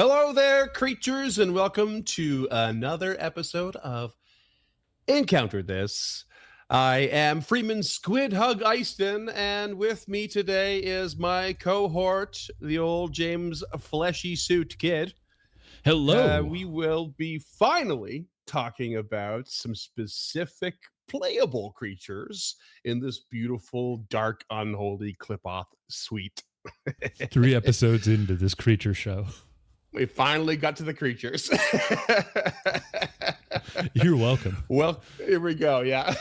Hello there, creatures, and welcome to another episode of Encounter This. I am Freeman Squid Hug Easton, and with me today is my cohort, the old James Fleshy Suit Kid. Hello. We will be finally talking about some specific playable creatures in this beautiful, dark, unholy Qlippoth suite. 3 episodes into this creature show. We finally got to the creatures. You're welcome. Well, here we go. Yeah.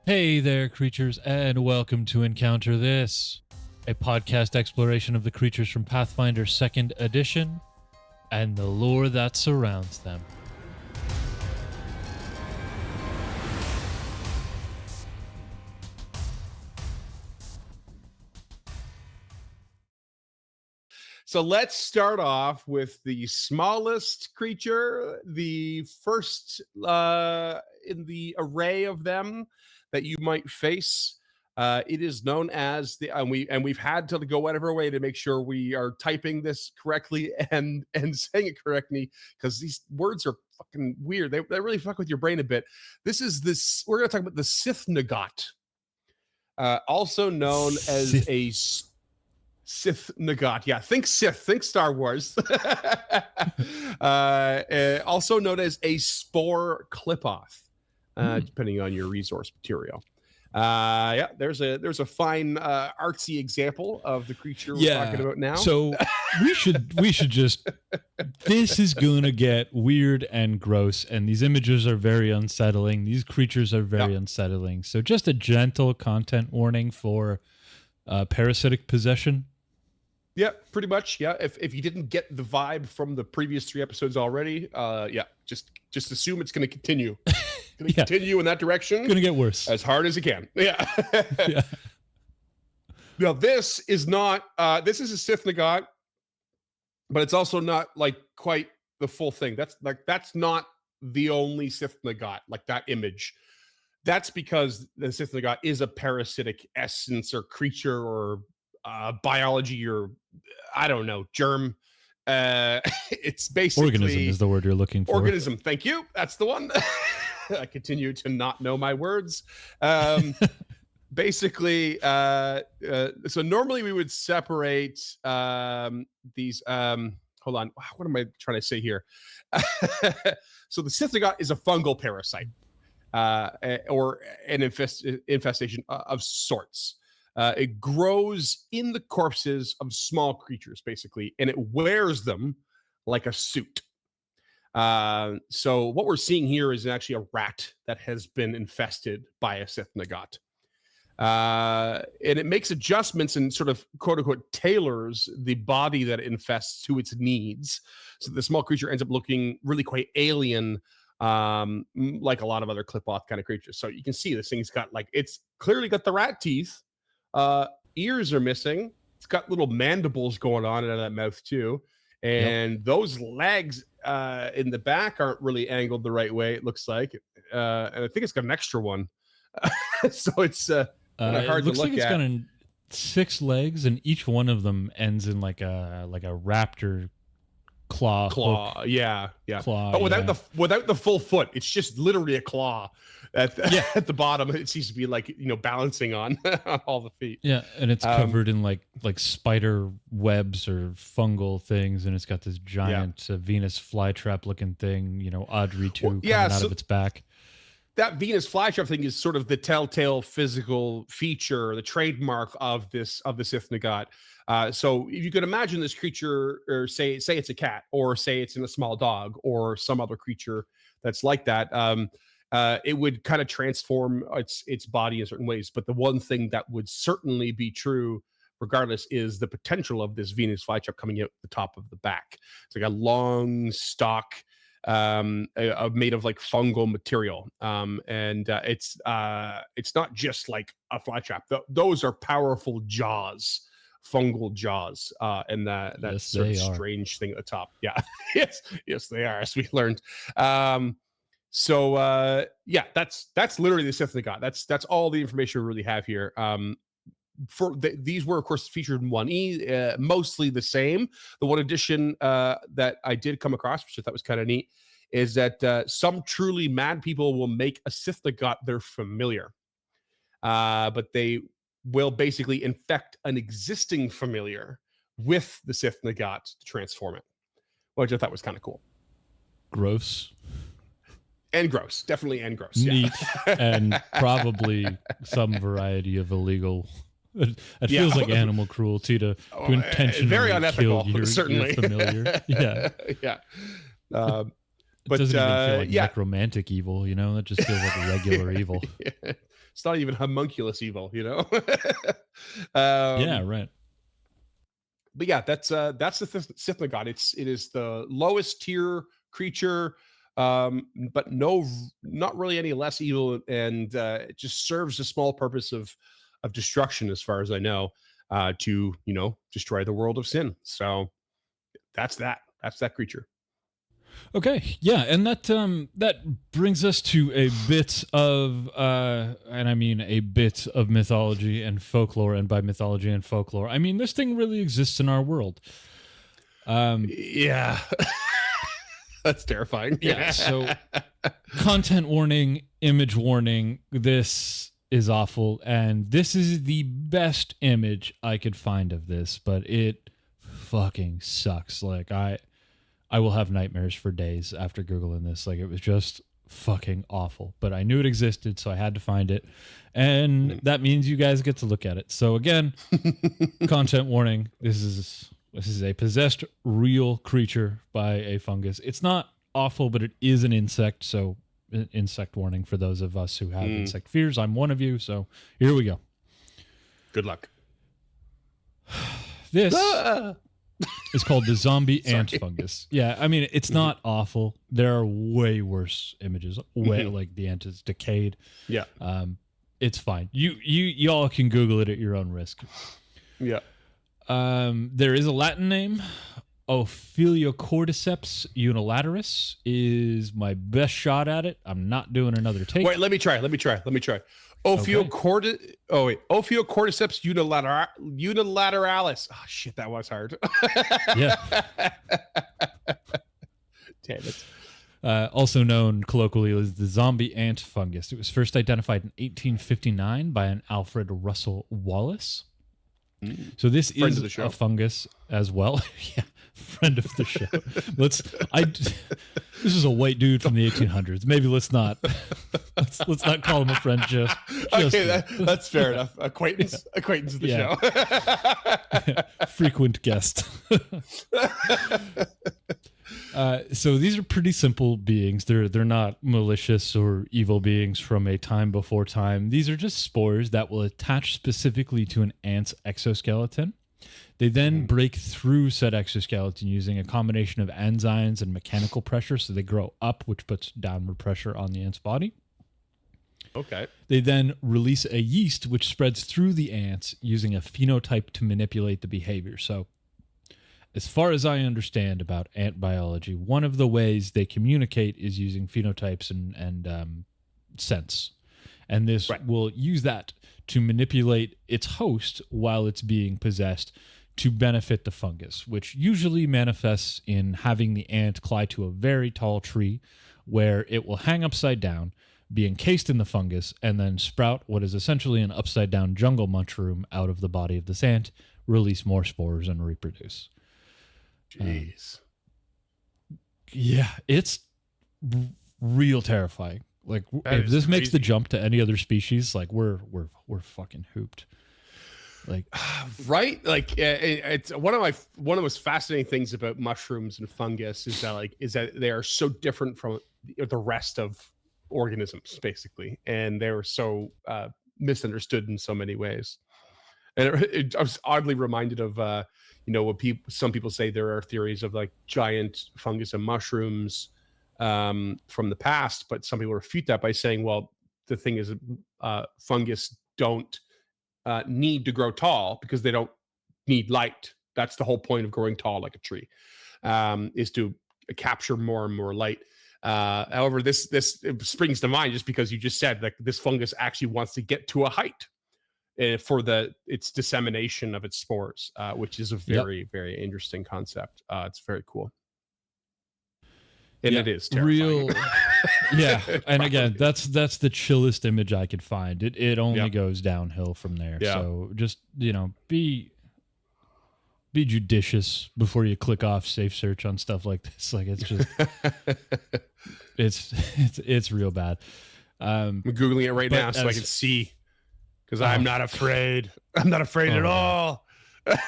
Hey there, creatures, and welcome to Encounter This, a podcast exploration of the creatures from Pathfinder 2nd Edition and the lore that surrounds them. So let's start off with the smallest creature, the first in the array of them that you might face. It is known as the we've had to go out of our way to make sure we are typing this correctly and saying it correctly, because these words are fucking weird. They really fuck with your brain a bit. We're going to talk about the Cythnigot, also known as a Cythnigot. Yeah, think Sith, think Star Wars. Also known as a spore Qlippoth, depending on your resource material. There's a fine artsy example of the creature we're talking about now. So we should just, this is gonna get weird and gross, and these images are very unsettling. These creatures are very unsettling. So just a gentle content warning for parasitic possession. Yeah, pretty much. Yeah, if you didn't get the vibe from the previous 3 episodes already, just assume it's going to continue. Continue in that direction. Going to get worse as hard as it can. Yeah. Yeah. Now this is not. This is a Cythnigot, but it's also not like quite the full thing. That's not the only Cythnigot. Like that image. That's because the Cythnigot is a parasitic essence or creature or biology or I don't know, germ. It's basically organism is the word you're looking for. Organism. Thank you. That's the one. I continue to not know my words. Basically, so normally we would separate these. Hold on. What am I trying to say here? So the Cythnigot is a fungal parasite or an infestation of sorts. It grows in the corpses of small creatures, basically, and it wears them like a suit. So what we're seeing here is actually a rat that has been infested by a Cythnigot. And it makes adjustments and sort of, quote-unquote, tailors the body that it infests to its needs. So the small creature ends up looking really quite alien, like a lot of other Qlippoth kind of creatures. So you can see this thing's got, it's clearly got the rat teeth. Ears are missing. It's got little mandibles going on out of that mouth too, and those legs in the back aren't really angled the right way, it looks like, and I think it's got an extra one. So it's hard it looks to look like it's at. got 6 legs, and each one of them ends in like a raptor claw. Claw. Claw, but without the full foot, it's just literally a claw at the bottom. It seems to be balancing on all the feet. Yeah, and it's covered in like spider webs or fungal things, and it's got this giant Venus flytrap looking thing, Audrey coming out of its back. That Venus flytrap thing is sort of the telltale physical feature, the trademark of the Cythnigot. So if you could imagine this creature, or say it's a cat, or say it's in a small dog, or some other creature that's like that, it would kind of transform its body in certain ways. But the one thing that would certainly be true regardless is the potential of this Venus flytrap coming out the top of the back. It's like a long stalk made of like fungal material. And it's not just like a flytrap. Those are powerful jaws. Fungal jaws, and that sort of strange thing at the top. Yeah, yes, they are, as we learned. So yeah, that's literally the Cythnigot. That's all the information we really have here. These were of course featured in 1E, mostly the same. The one addition that I did come across, which I thought was kind of neat, is that some truly mad people will make a Cythnigot their familiar, but they will basically infect an existing familiar with the Cythnigot to transform it, which I thought was kind of cool. Gross. And gross, definitely, and gross. Neat, yeah. And probably some variety of illegal. It feels like animal cruelty to intentionally very unethical, kill your familiar. Yeah, yeah. But it doesn't even feel like necromantic evil, you know? That just feels like regular evil. Yeah. It's not even homunculus evil, you know? Yeah, right. But yeah, that's the Cythnigot. It is the lowest tier creature, but not really any less evil, and it just serves a small purpose of destruction, as far as I know, to destroy the world of sin. So that's that creature. Okay, yeah, and that brings us to a bit of and I mean a bit of mythology and folklore, and by mythology and folklore, I mean this thing really exists in our world. Yeah. That's terrifying. Yeah, so content warning, image warning, this is awful, and this is the best image I could find of this, but it fucking sucks. Like I will have nightmares for days after Googling this. Like, it was just fucking awful. But I knew it existed, so I had to find it. And that means you guys get to look at it. So again, content warning. This is a possessed real creature by a fungus. It's not awful, but it is an insect. So insect warning for those of us who have insect fears. I'm one of you. So here we go. Good luck. This... It's called the zombie ant fungus. Yeah, I mean, it's not awful. There are way worse images. Like the ant is decayed. Yeah. It's fine. You all can Google it at your own risk. Yeah. There is a Latin name. Ophiocordyceps unilaterus is my best shot at it. I'm not doing another take. Wait, let me try. Ophiocordyceps unilateralis. Oh shit, that was hard. Yeah. Damn it. Also known colloquially as the zombie ant fungus. It was first identified in 1859 by an Alfred Russell Wallace. So this is a fungus as well. Yeah, friend of the show. This is a white dude from the 1800s. Maybe let's not call him a friend. Just okay, that's fair enough. Acquaintance of the show. Frequent guest. So these are pretty simple beings. They're not malicious or evil beings from a time before time. These are just spores that will attach specifically to an ant's exoskeleton. They then break through said exoskeleton using a combination of enzymes and mechanical pressure. So they grow up, which puts downward pressure on the ant's body. Okay. They then release a yeast, which spreads through the ants using a phenotype to manipulate the behavior. So as far as I understand about ant biology, one of the ways they communicate is using phenotypes and sense. And this will use that to manipulate its host while it's being possessed to benefit the fungus, which usually manifests in having the ant climb to a very tall tree where it will hang upside down, be encased in the fungus, and then sprout what is essentially an upside-down jungle mushroom out of the body of this ant, release more spores, and reproduce. Jeez. Yeah, it's real terrifying. Like, if this makes the jump to any other species, like we're fucking hooped. Like, right? Like, it's one of the most fascinating things about mushrooms and fungus is that they are so different from the rest of organisms, basically, and they're so misunderstood in so many ways. And I was oddly reminded of what some people say there are theories of like giant fungus and mushrooms from the past, but some people refute that by saying, well, the thing is, fungus don't need to grow tall because they don't need light. That's the whole point of growing tall like a tree, is to capture more and more light. However, this springs to mind just because you just said that this fungus actually wants to get to a height for its dissemination of its spores, which is a very, very interesting concept. It's very cool. And it is terrifying. Yeah. And again, that's the chillest image I could find. It only goes downhill from there. Yeah. So just, be judicious before you click off safe search on stuff like this. Like, it's just it's real bad. I'm Googling it right now so I can see, because I'm not afraid. I'm not afraid at all.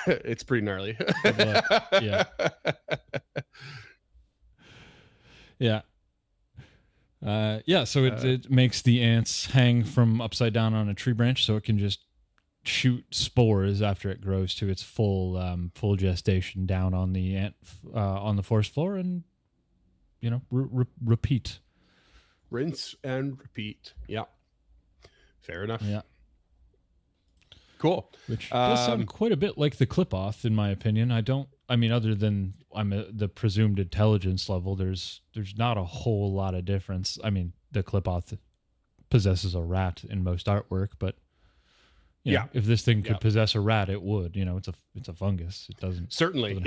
It's pretty gnarly. Yeah. Yeah. So it makes the ants hang from upside down on a tree branch, so it can just shoot spores after it grows to its full gestation down on the ant on the forest floor, and repeat, rinse and repeat. Yeah, fair enough. Yeah, cool. Which does sound quite a bit like the Qlippoth, in my opinion. Other than the presumed intelligence level, there's not a whole lot of difference. I mean, the Qlippoth possesses a rat in most artwork, but if this thing could possess a rat, it would. It's a fungus. It doesn't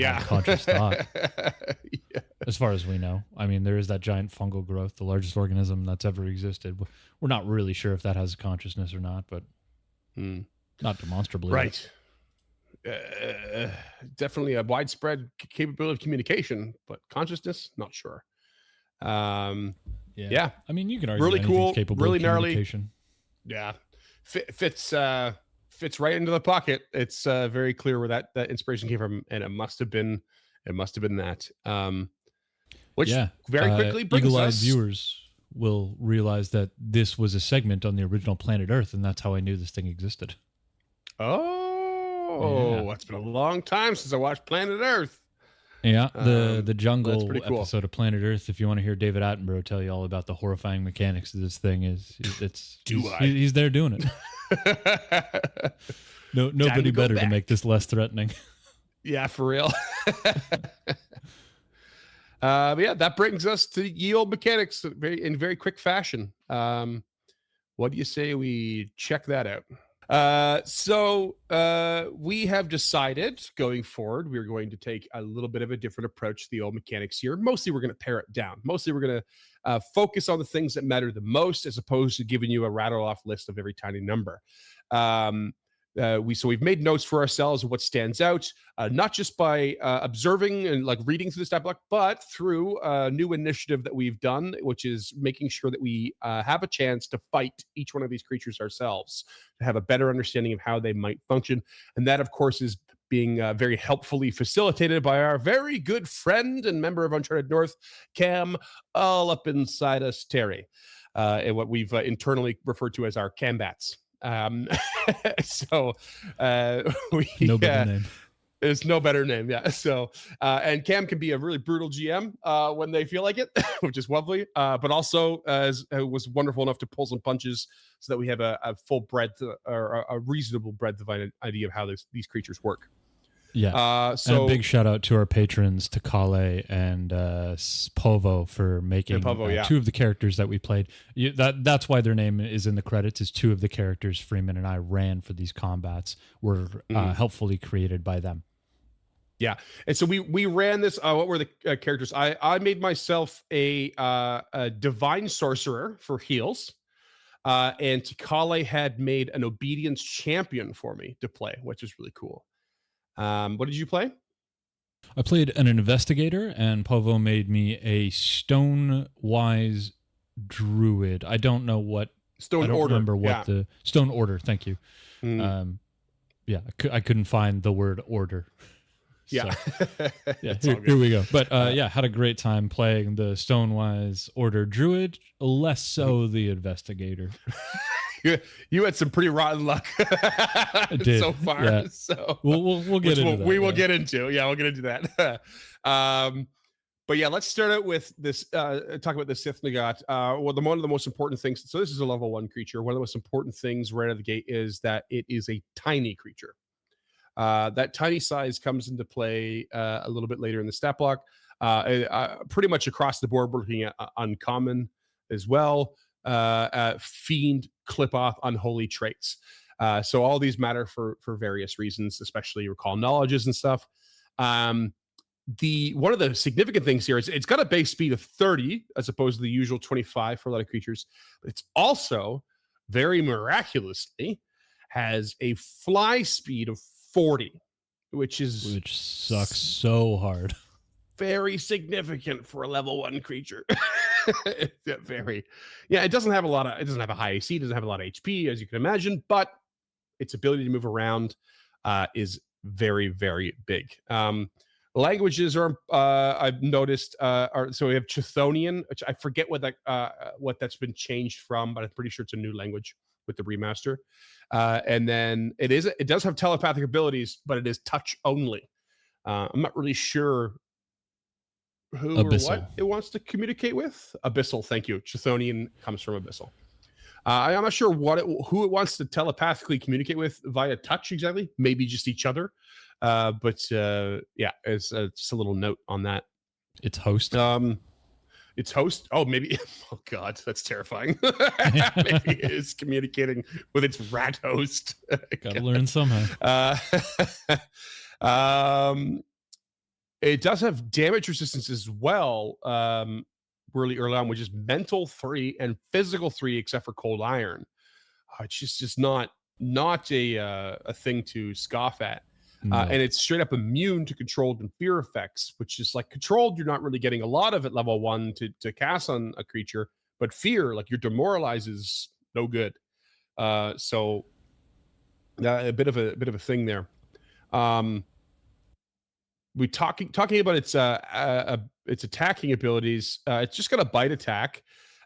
have conscious thought. As far as we know. I mean, there is that giant fungal growth, the largest organism that's ever existed. We're not really sure if that has a consciousness or not, but not demonstrably. Right. Definitely a widespread capability of communication, but consciousness, not sure. Yeah. I mean, you can argue really cool, capable really of gnarly. Yeah. Fits right into the pocket. It's very clear where that inspiration came from, and it must have been that. Which very quickly brings eagle-eyed us. Viewers will realize that this was a segment on the original Planet Earth, and that's how I knew this thing existed. It's been a long time since I watched Planet Earth. Yeah, the jungle cool. episode of Planet Earth. If you want to hear David Attenborough tell you all about the horrifying mechanics of this thing, he's there doing it. Nobody better to make this less threatening. Yeah, for real. That brings us to ye olde mechanics in very quick fashion. What do you say we check that out? So we have decided going forward, we're going to take a little bit of a different approach to the old mechanics here. Mostly we're going to pare it down. Mostly we're going to focus on the things that matter the most, as opposed to giving you a rattle off list of every tiny number. We've made notes for ourselves of what stands out, not just by observing and reading through the stat block, but through a new initiative that we've done, which is making sure that we have a chance to fight each one of these creatures ourselves, to have a better understanding of how they might function. And that, of course, is being very helpfully facilitated by our very good friend and member of Uncharted North, Cam, all up inside us, Terry, and what we've internally referred to as our Cambats. No better name. There's no better name. Yeah. So, and Cam can be a really brutal GM when they feel like it, which is lovely. But also was wonderful enough to pull some punches so that we have a full breadth or a reasonable breadth of idea of how these creatures work. Yeah. So and a big shout out to our patrons, to Kale and Povo, for making two of the characters that we played. That's why their name is in the credits, is two of the characters Freeman and I ran for these combats were helpfully created by them. Yeah. And so we ran this. What were the characters? I made myself a divine sorcerer for heals. And Tikale had made an obedience champion for me to play, which is really cool. What did you play? I played an investigator, and Povo made me a stone-wise druid. I don't know what stone order. Remember what the stone order. Thank you. I couldn't find the word order. Yeah. So, here we go. But had a great time playing the Stonewise Order Druid, less so the investigator. You had some pretty rotten luck so far. Yeah. So we'll get into that. We will get into. Yeah, we'll get into that. But yeah, let's start out with this. Talk about the Cythnigot. One of the most important things. So this is a level 1 creature. One of the most important things right out of the gate is that it is a tiny creature. That tiny size comes into play a little bit later in the stat block. Pretty much across the board, we're looking at uncommon as well. Fiend, Qlippoth, unholy traits. So all these matter for various reasons, especially recall knowledges and stuff. One of the significant things here is it's got a base speed of 30 as opposed to the usual 25 for a lot of creatures. But it's also very miraculously has a fly speed of 40, which sucks so hard. Very significant for a level 1 creature. It doesn't have a high AC, doesn't have a lot of HP, as you can imagine, but its ability to move around is very, very big. Languages are I've noticed so we have Chthonian, which I forget what that's been changed from, but I'm pretty sure it's a new language with the remaster. And then it does have telepathic abilities, but it is touch only. I'm not really sure who Abyssal. Or what it wants to communicate with. Abyssal, thank you. Chthonian comes from Abyssal. I'm not sure who it wants to telepathically communicate with via touch exactly. Maybe just each other. But it's just a little note on that. It's host. It's host. Oh, maybe. Oh God, that's terrifying. Maybe it is communicating with its rat host. Gotta learn somehow. It does have damage resistance as well, really early on, which is mental 3 and physical 3, except for cold iron. It's just not a thing to scoff at. No. And it's straight up immune to controlled and fear effects, which is like controlled. You're not really getting a lot of at level 1 to cast on a creature, but fear, like your demoralize, is no good. So a bit of a thing there. We talking about its attacking abilities. It's just got a bite attack.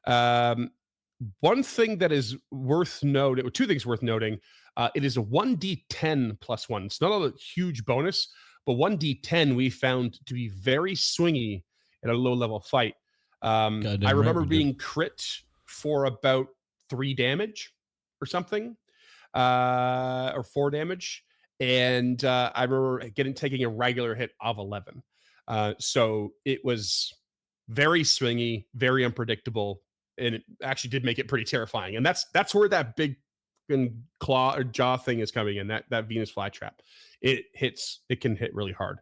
One thing that is worth noting, or two things worth noting, it is a 1d10 plus 1. It's not a huge bonus, but 1d10 we found to be very swingy in a low level fight. I remember being crit for about 3 damage or something, or 4 damage. And I remember taking a regular hit of 11. So it was very swingy, very unpredictable, and it actually did make it pretty terrifying. And that's where that big claw or jaw thing is coming in. That Venus flytrap, it can hit really hard.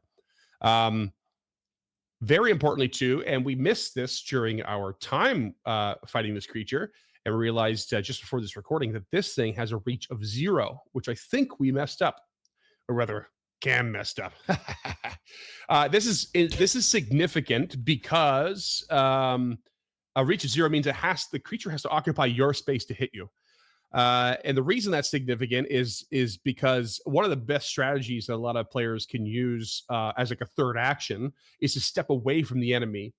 Very importantly too, and we missed this during our time fighting this creature, and we realized just before this recording that this thing has a reach of 0, which I think we messed up. Or rather, Cam messed up. This is significant because a reach of 0 means the creature has to occupy your space to hit you. And the reason that's significant is because one of the best strategies that a lot of players can use as like a third action is to step away from the enemy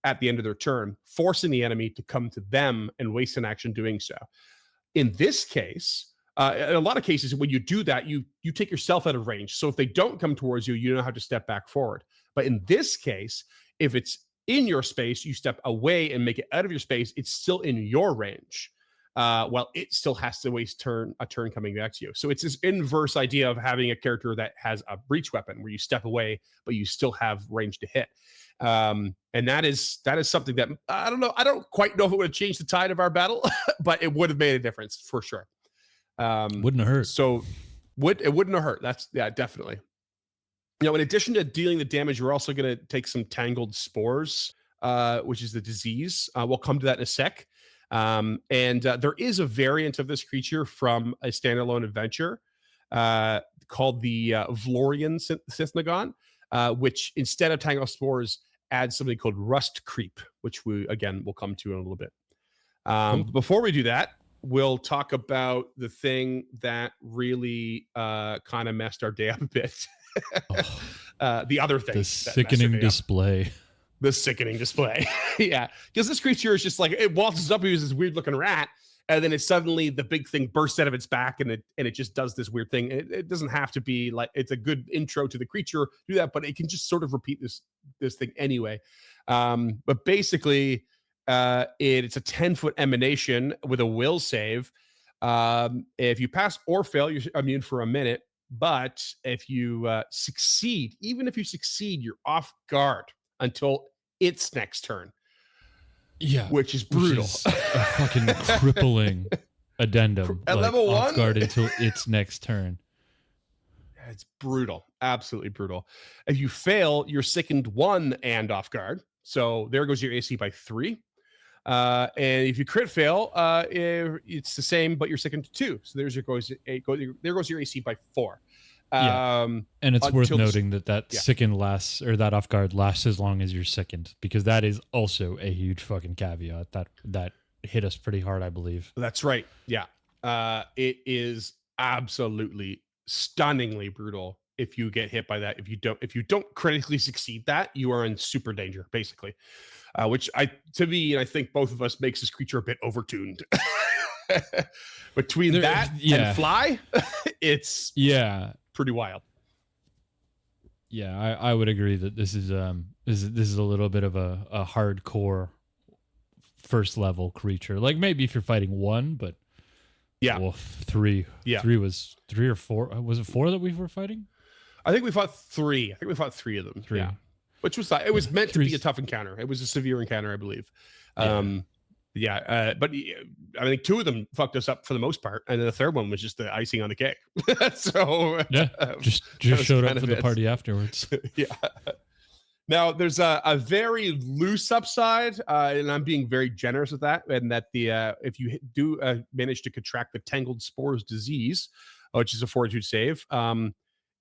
at the end of their turn, forcing the enemy to come to them and waste an action doing so. In this case, in a lot of cases, when you do that, you take yourself out of range. So if they don't come towards you, you know how to step back forward. But in this case, if it's in your space, you step away and make it out of your space, it's still in your range. While it still has to waste a turn coming back to you. So it's this inverse idea of having a character that has a breach weapon where you step away, but you still have range to hit. And that is something that I don't know. I don't quite know if it would have changed the tide of our battle, but it would have made a difference for sure. Wouldn't have hurt. So it wouldn't have hurt. That's definitely. You know, in addition to dealing the damage, we're also going to take some tangled spores, which is the disease. We'll come to that in a sec. And there is a variant of this creature from a standalone adventure called the VLORIAN Cythnigot, which instead of tangled spores adds something called rust creep, which we'll come to in a little bit. Cool. Before we do that, we'll talk about the thing that really kind of messed our day up a bit. The other thing. The sickening display. The sickening display. Yeah. Because this creature is just like, it waltzes up, he was this weird looking rat, and then it suddenly, the big thing bursts out of its back, and it just does this weird thing. It doesn't have to be like, it's a good intro to the creature, do that, but it can just sort of repeat this thing anyway. But basically, it's a 10-foot emanation with a will save. If you pass or fail, you're immune for a minute. But if you succeed, even if you succeed, you're off guard until its next turn. Yeah, which is brutal. Which is a fucking crippling addendum. At like, level off 1? guard until its next turn. It's brutal. Absolutely brutal. If you fail, you're sickened 1 and off guard. So there goes your AC by 3. And if you crit fail, it's the same, but you're sickened 2. So there goes your AC by 4. And it's worth noting that sickened lasts, or that off guard lasts as long as you're sickened, because that is also a huge fucking caveat that hit us pretty hard, I believe. That's right. Yeah. It is absolutely stunningly brutal if you get hit by that. If you don't critically succeed that, you are in super danger, basically. Which to me, and I think both of us, makes this creature a bit overtuned. Between that and fly, it's pretty wild. Yeah, I would agree that this is a little bit of a hardcore first level creature. Like maybe if you're fighting 1, but well, 3. Yeah, 3 was 3 or 4. Was it 4 that we were fighting? I think we fought 3. I think we fought 3 of them. 3. Yeah. Which was it was meant to be a tough encounter. It was a severe encounter, I believe. But I think 2 of them fucked us up for the most part, and then the third one was just the icing on the cake. So just showed up for the party afterwards. Yeah. Now there's a very loose upside, and I'm being very generous with that. And that if you do manage to contract the Tangled Spores disease, which is a Fortitude save,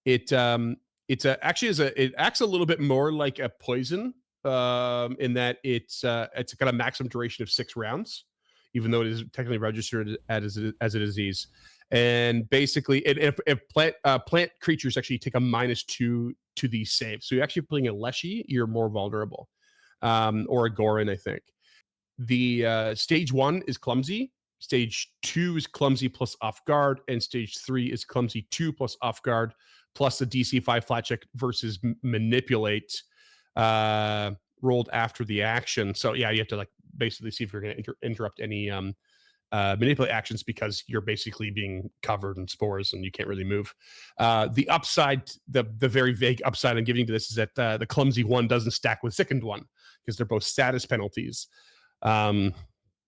it acts a little bit more like a poison, in that it's got a maximum duration of 6 rounds, even though it is technically registered as a disease. And basically, if plant creatures actually take a -2 to these saves, so you're actually playing a Leshy, you're more vulnerable, or a Gorin, I think. The stage 1 is clumsy. Stage 2 is clumsy plus off guard, and stage 3 is clumsy 2 plus off guard, plus a DC 5 flat check versus manipulate rolled after the action. So yeah, you have to like basically see if you're going to interrupt any manipulate actions, because you're basically being covered in spores and you can't really move. The upside, the very vague upside I'm giving to this is that the clumsy 1 doesn't stack with sickened 1, because they're both status penalties.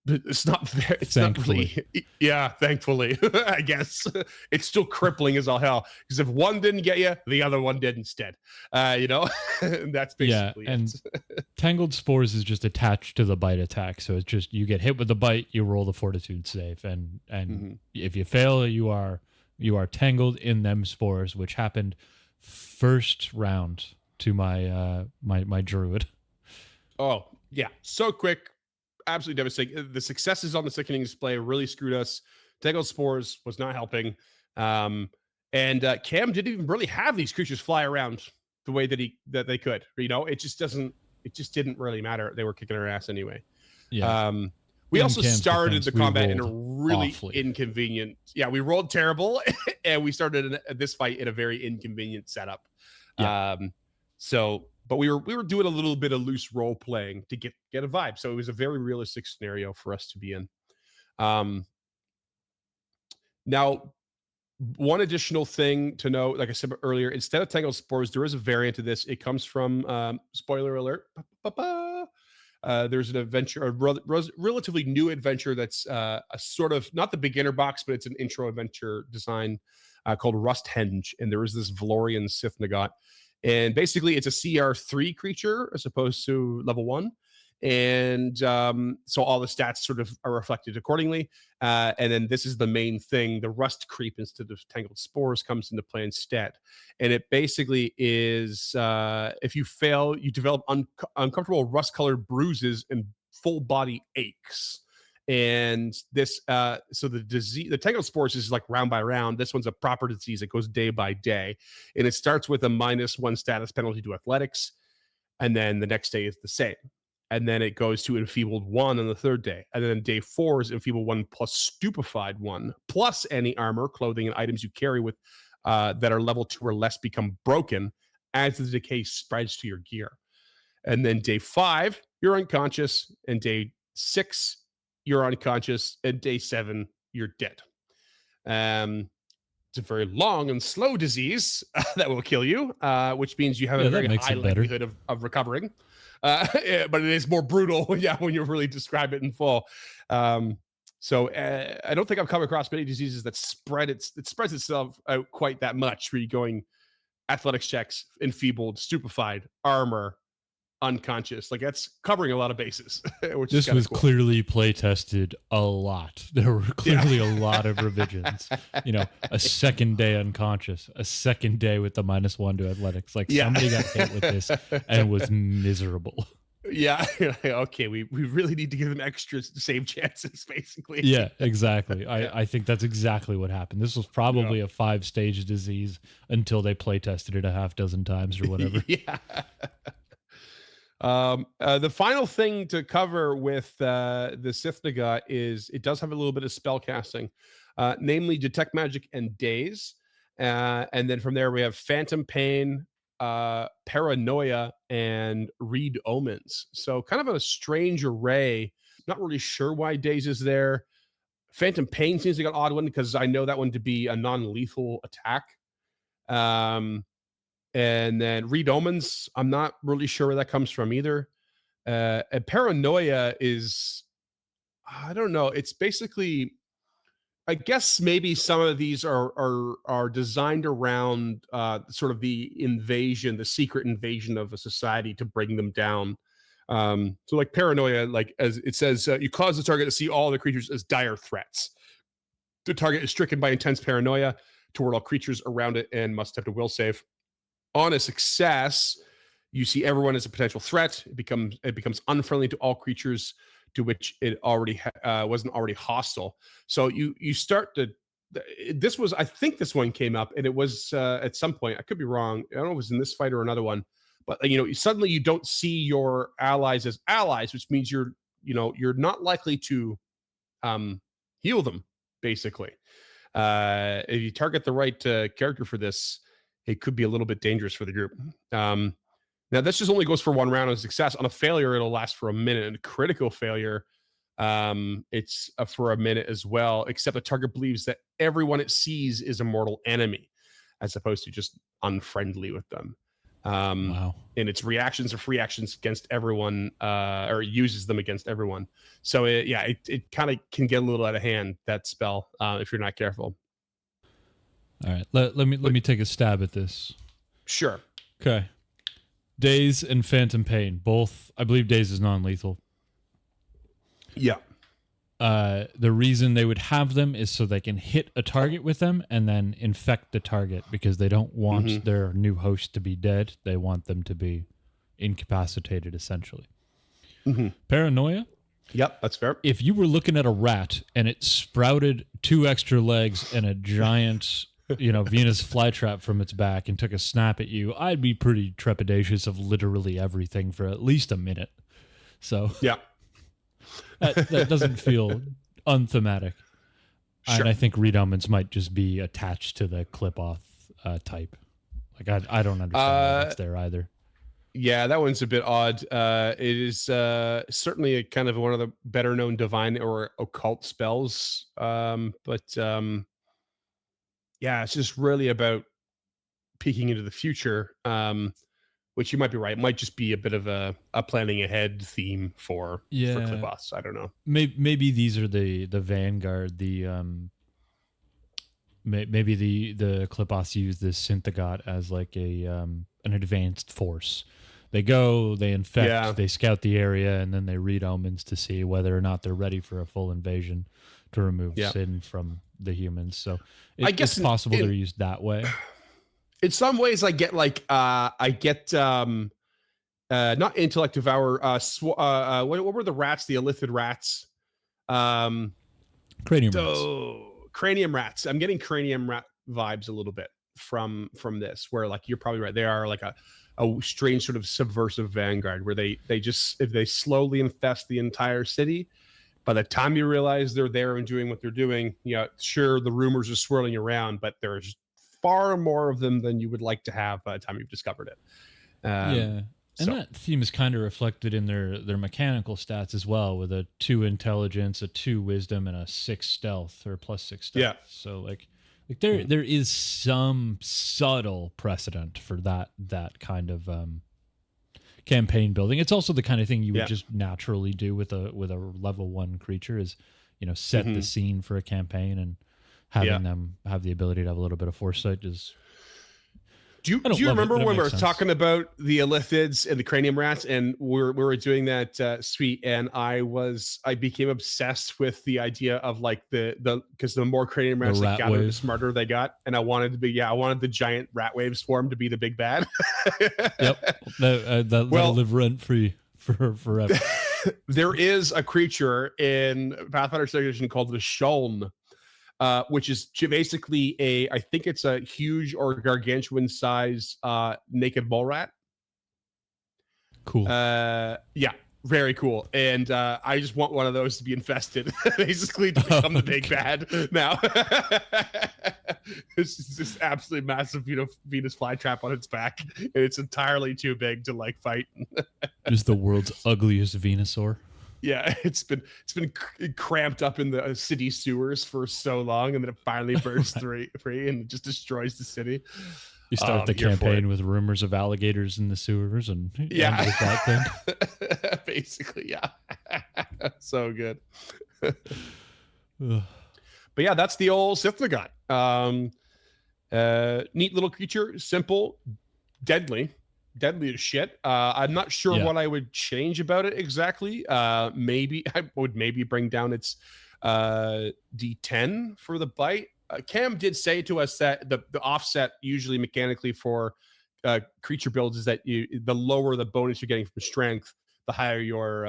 It's not very, it's thankfully. Not really, yeah, thankfully. I guess it's still crippling as all hell, because if one didn't get you, the other one did instead. That's basically and it. Tangled Spores is just attached to the bite attack, so it's just you get hit with the bite, you roll the Fortitude save, and if you fail, you are tangled in them spores, which happened first round to my my druid. Oh yeah, so quick. Absolutely devastating. The successes on the sickening display really screwed us. Tangled Spores was not helping. And Cam didn't even really have these creatures fly around the way that they could. It just didn't really matter. They were kicking our ass anyway. Yeah. We also started the combat in a really inconvenient. Yeah, we rolled terrible, and we started this fight in a very inconvenient setup. Yeah. But we were doing a little bit of loose role playing to get a vibe. So it was a very realistic scenario for us to be in. Now, one additional thing to note, like I said earlier, instead of Tangled Spores, there is a variant of this. It comes from, spoiler alert, there's an adventure, a relatively new adventure that's a sort of, not the beginner box, but it's an intro adventure design called Rusthenge. And there is this VLORIAN Cythnigot. And basically, it's a CR3 creature as opposed to level 1. And so all the stats sort of are reflected accordingly. And then this is the main thing. The Rust Creep instead of Tangled Spores comes into play instead. And it basically is, if you fail, you develop uncomfortable rust-colored bruises and full body aches. And this, so the disease, the Tangled Spores is like round by round. This one's a proper disease. It goes day by day. And it starts with a -1 status penalty to athletics. And then the next day is the same. And then it goes to enfeebled 1 on the 3rd day. And then day 4 is enfeebled 1 plus stupefied 1, plus any armor, clothing, and items you carry with that are level 2 or less become broken as the decay spreads to your gear. And then day 5, you're unconscious. And day 6, you're unconscious. And day 7, you're dead. It's a very long and slow disease that will kill you, which means you have Yeah, a that very makes high it better. likelihood of recovering. But it is more brutal, yeah, when you really describe it in full. So I don't think I've come across many diseases that it spreads itself out quite that much. Where you're going athletics checks, enfeebled, stupefied, armor, unconscious. Like that's covering a lot of bases. Which This is was cool. clearly play tested a lot. There were clearly a lot of revisions. You know, a second day unconscious, a second day with the -1 to athletics. Like somebody got hit with this and was miserable. Yeah. Okay. We really need to give them extra save chances, basically. Yeah, exactly. I think that's exactly what happened. This was probably a 5-stage disease until they play tested it a half dozen times or whatever. Yeah. The final thing to cover with the Cythnigot is it does have a little bit of spell casting, namely Detect Magic and Daze. And then from there we have Phantom Pain, Paranoia, and Read Omens. So kind of a strange array. Not really sure why Daze is there. Phantom Pain seems like an odd one because I know that one to be a non-lethal attack. And then Read Omens, I'm not really sure where that comes from either. And Paranoia is, I don't know. It's basically, I guess maybe some of these are designed around sort of the invasion, the secret invasion of a society to bring them down. So like Paranoia, like as it says, you cause the target to see all the creatures as dire threats. The target is stricken by intense paranoia toward all creatures around it and must attempt a will save. On a success, you see everyone as a potential threat. It becomes unfriendly to all creatures to which it already wasn't already hostile. So you start to. This was, I think this one came up, and it was at some point. I could be wrong. I don't know if it was in this fight or another one, but suddenly you don't see your allies as allies, which means you're not likely to heal them. Basically, if you target the right character for this, it could be a little bit dangerous for the group. Now, this just only goes for one round of success. On a failure, it'll last for a minute. And a critical failure, it's for a minute as well, except the target believes that everyone it sees is a mortal enemy, as opposed to just unfriendly with them. Wow. And its reactions are free actions against everyone, or uses them against everyone. So, it kind of can get a little out of hand, that spell, if you're not careful. All right, let me take a stab at this. Sure. Okay. Daze and Phantom Pain, both. I believe Daze is non-lethal. Yeah. The reason they would have them is so they can hit a target with them and then infect the target, because they don't want their new host to be dead. They want them to be incapacitated, essentially. Paranoia? Yep, that's fair. If you were looking at a rat and it sprouted 2 extra legs and a giant Venus flytrap from its back and took a snap at you, I'd be pretty trepidatious of literally everything for at least a minute. So yeah, that doesn't feel unthematic. Sure. And I think Read Omens might just be attached to the Qlippoth type. Like I don't understand why that's there either. Yeah, that one's a bit odd. It is certainly a kind of one of the better known divine or occult spells. Yeah, it's just really about peeking into the future, which you might be right. It might just be a bit of a planning ahead theme for Qlippoths. I don't know. Maybe these are the vanguard. Maybe the Qlippoths use this Cythnigot as like an advanced force. They go, they infect, they scout the area, and then they read omens to see whether or not they're ready for a full invasion to remove sin from the humans. So I guess it's possible they're used that way. In some ways, I get not intellect devour. What were the rats? The illithid rats. Cranium rats. Cranium rats. I'm getting cranium rat vibes a little bit from this, where like you're probably right. They are like a strange sort of subversive vanguard where they slowly infest the entire city. By the time you realize they're there and doing what they're doing, sure, the rumors are swirling around, but there's far more of them than you would like to have by the time you've discovered it. And that theme is kind of reflected in their mechanical stats as well, with a 2 intelligence, a 2 wisdom, and a 6 stealth or +6 stealth. Yeah. So like Like there is some subtle precedent for that kind of campaign building. It's also the kind of thing you would just naturally do with a level 1 creature is, set the scene for a campaign, and having them have the ability to have a little bit of foresight is. Do you remember when we were talking about the Illithids and the cranium rats, and we were doing that suite, and I became obsessed with the idea of like because the more cranium rats they gathered, the smarter they got, and I wanted the giant rat wave swarm to be the big bad. Yep, that'll live rent free for forever. There is a creature in Pathfinder 2nd edition called the Shuln, which is basically I think it's a huge or gargantuan size naked mole rat. Cool. Yeah, very cool. And I just want one of those to be infested, basically to become the big bad now. It's just this absolutely massive Venus flytrap on its back, and it's entirely too big to like fight. Just the world's ugliest Venusaur. Yeah, it's been cramped up in the city sewers for so long, and then it finally bursts free and it just destroys the city. You start the campaign with rumors of alligators in the sewers, and end with that thing. Basically, yeah. So good. But yeah, that's the old Cythnigot. Neat little creature, simple, deadly as shit. I'm not sure what I would change about it exactly. Maybe I would bring down its D10 for the bite. Cam did say to us that the offset usually mechanically for creature builds is that the lower the bonus you're getting from strength, the higher your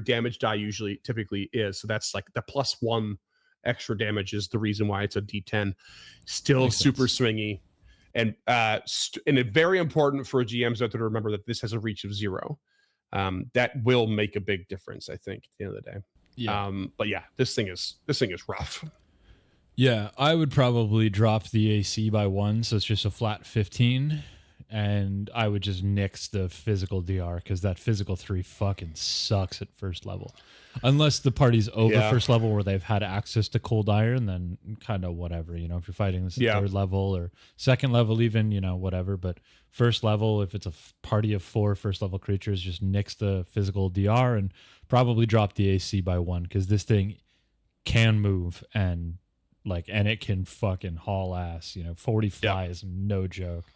damage die typically is. So that's like the +1 extra damage is the reason why it's a D10. Still makes super swingy. And it's very important for GMs out there to remember that this has a reach of 0. That will make a big difference, I think, at the end of the day. Yeah. But yeah, this thing is rough. Yeah, I would probably drop the AC by 1, so it's just a flat 15, and I would just nix the physical DR because that physical 3 fucking sucks at first level. Unless the party's over first level where they've had access to cold iron, then kind of whatever, if you're fighting this third level or second level even, whatever. But first level, if it's a party of 4 first level creatures, just nix the physical DR and probably drop the AC by 1 because this thing can move and it can fucking haul ass. 40 fly is no joke.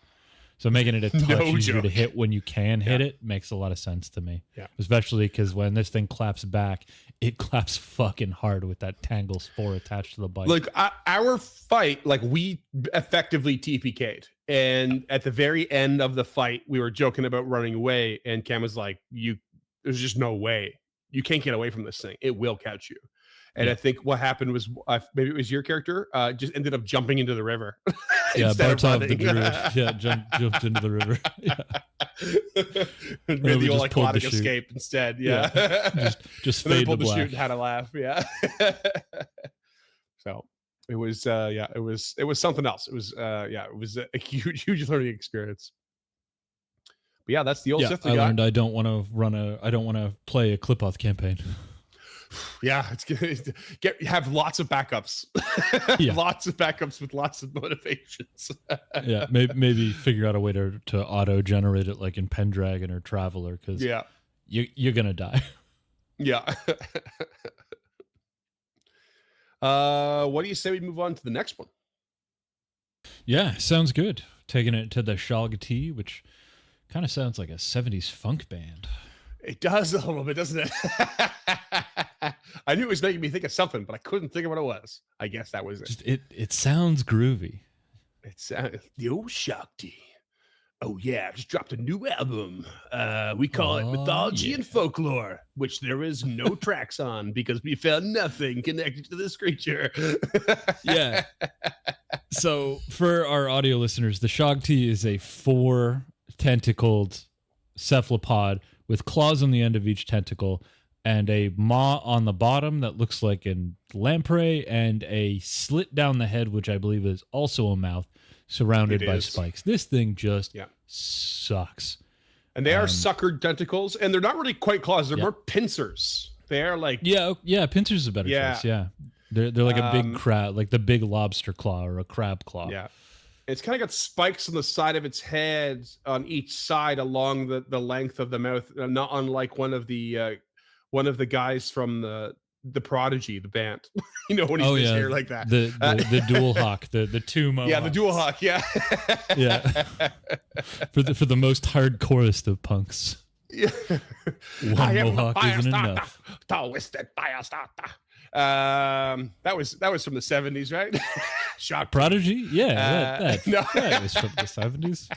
So making it a touch easier to hit when you can hit it makes a lot of sense to me. Yeah. Especially because when this thing claps back, it claps fucking hard with that tangle spore attached to the bite. Like our fight, we effectively TPK'd. And at the very end of the fight, we were joking about running away. And Cam was like, there's just no way. You can't get away from this thing. It will catch you. And I think what happened was maybe it was your character just ended up jumping into the river. Bartov the druid. Jumped into the river. And made the old aquatic escape instead. Yeah. Just fade to black. The shoot and had a laugh. Yeah. So it was it was something else. It was it was a huge learning experience. But yeah, that's the old Cythnigot. I learned I don't want to play a Qlippoth campaign. Yeah, it's good. Have lots of backups. Lots of backups with lots of motivations. Yeah, maybe figure out a way to auto generate it like in Pendragon or Traveler because you're gonna die. Yeah. What do you say we move on to the next one? Yeah, sounds good. Taking it to the Shoggti, which kind of sounds like a 70s funk band. It does a little bit, doesn't it? I knew it was making me think of something, but I couldn't think of what it was. I guess that was it. It sounds groovy. It's the old Shoggti. Oh yeah, just dropped a new album. We call it Mythology and Folklore, which there is no tracks on because we found nothing connected to this creature. Yeah. So for our audio listeners, the Shoggti is a 4-tentacled cephalopod with claws on the end of each tentacle and a maw on the bottom that looks like a lamprey and a slit down the head, which I believe is also a mouth surrounded by spikes. This thing just sucks. And they are suckered tentacles, and they're not really quite claws. They're more pincers. They are like... Yeah, pincers is a better choice, yeah. They're like a big crab, like the big lobster claw or a crab claw. Yeah. It's kind of got spikes on the side of its head on each side along the length of the mouth, not unlike one of the guys from the Prodigy, the band. You know, when he's his hair like that. The dual hawk, the two mohawks. Yeah, the dual hawk. Yeah. Yeah. For the most hardcorest of punks. Yeah. One mohawk isn't enough. Twisted fire starter. That was from the 70s, right? Shock Prodigy? Yeah, no. that was from the 70s.